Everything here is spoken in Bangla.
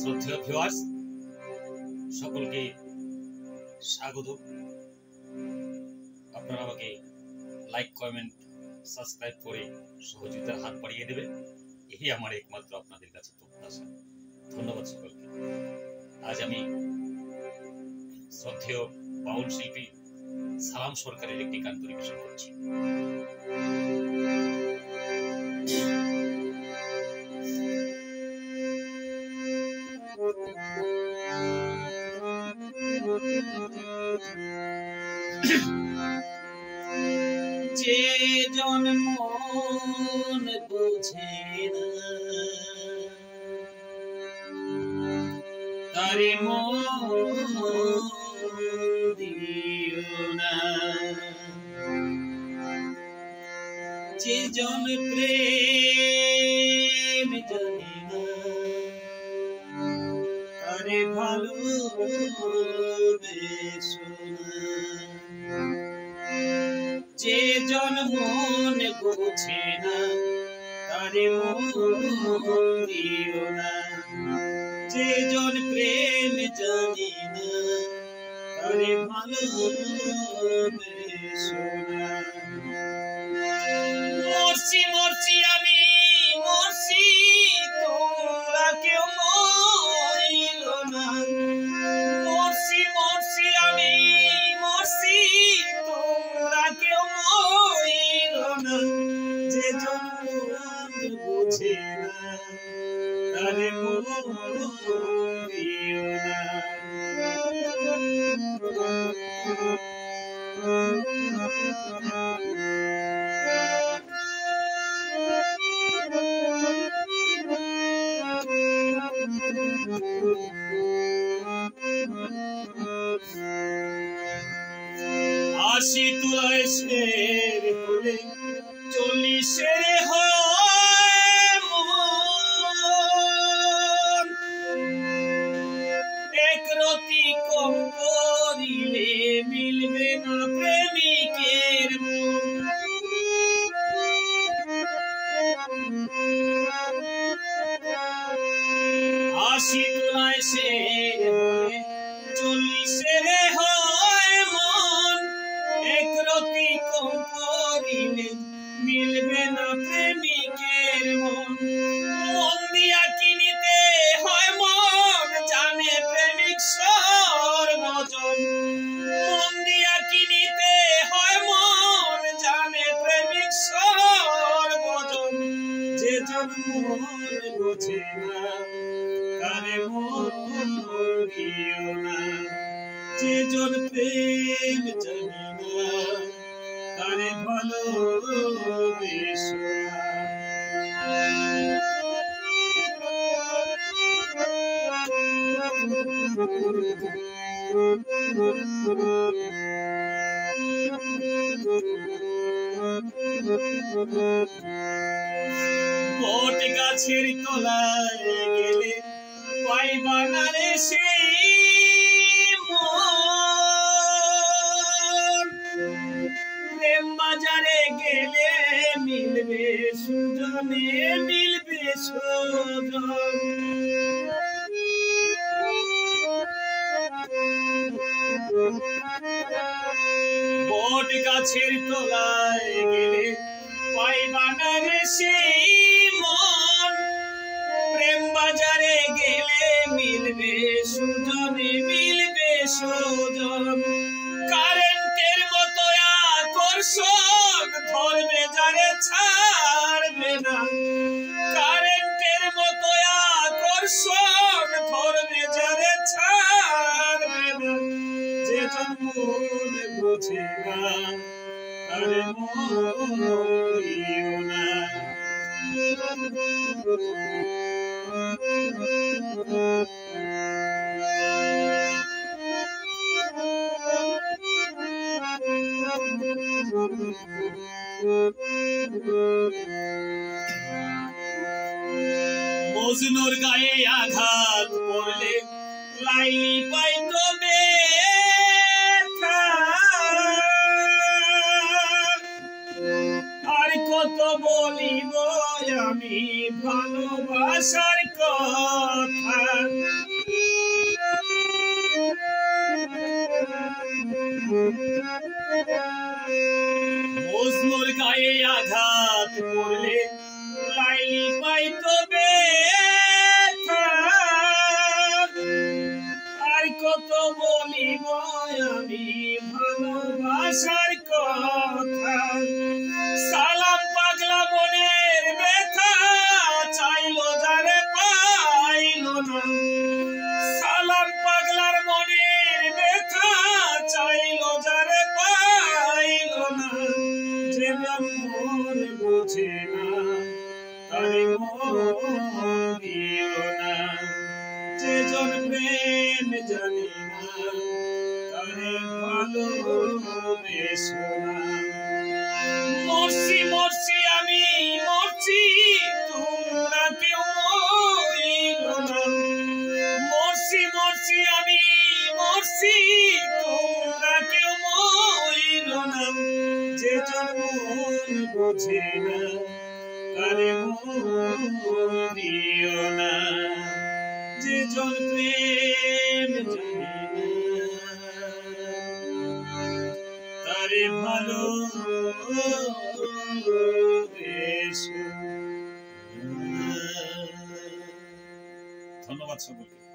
শ্রদ্ধেয় ভিউয়ার্স সকলকে স্বাগত। আপনারা আমাকে লাইক, কমেন্ট, সাবস্ক্রাইব করে সহযোগিতার হাত বাড়িয়ে দেবেন, এই আমার একমাত্র আপনাদের কাছে প্রত্যাশা। ধন্যবাদ সকলকে। আজ আমি শ্রদ্ধেয় বাউল শিল্পী সালাম সরকারের একটি গান পরিবেশন করছি। যে জন মন বুঝে না তারে মন দিও না, যে জন প্রেম জানে না তারে ভালোবেসো না, যে জন মন বুঝে না তারে মন দিও না, যে জন প্রেম জানে না তারে ভালোবেসো না। মরছি মরছি আমি মরছি, তোমরা কেউ মরিল না। মরছি মরছি আমি মরছি, তোমরা কেউ মরিল না, যে জন মন বুঝে না তারে মন দিও না। আশি তুলায় শের হলে 40-এর হয় মন, এক রতি কম করিলে মিলবে না প্রেমিকের মন। আশি তুলায় শের হলে 40-এর হয় মন, এক রতি কম করিলে মিলবে না প্রেমিকের মন। মন দিয়া কিনিতে হয় মন, জানে প্রেমিক সর্বজন। মন দিয়া কিনিতে হয় মন, জানে প্রেমিক সর্বজন, যে জন মন বোঝে না তারে মন দিও না, যে জন প্রেম জানে না তারে ভালোবেসো না। বট গাছের তলায় গেলে পাইবা না রে সেই মন, প্রেম বাজারে গেলে মিলবে সুজনে মিলবে সুজন। বট গাছের তলায় গেলে পাইবা না রে সেই মন, প্রেম বাজারে গেলে মিলবে সুজনে মিলবে সুজন। কারেন্টের মতো আকর্ষণ ধরবে যারে ছাড়বে না, কারেন্টের মতো আকর্ষণ ধরবে যারে ছাড়বে না, যে জন মন বুঝে না তারে মন দিও না। মজনুর গায়ে আঘাত পড়লে লাইলি পাইতো ব্যথা, আর কত বলিব আমি ভালোবাসার কথা। মজনুর গায়ে আঘাত করলে লাইলি পাইতো ব্যথা। আর কত বলিব আমি ভালোবাসার কথা। সালাম পাগলা মনের ব্যথা, চাইলো যারে পাইলো না। সালাম পাগলার মনের ব্যথা, চাইলো যারে পাইলো না। যে মন বুঝে না তারে মন দিও না। যে জন প্রেম জানি না তারে ভালোবেসো না। মরছি মরছি আমি মরছি, তোমরা কেউ মরিল না। মরছি মরছি আমি মরছি, তোমরা কেউ মরিল না। যে জন মন বোঝে না তারে মন দিও না। যে জন প্রেম জানে না তারে ভালোবেসো না। ধন্যবাদ সকলকে।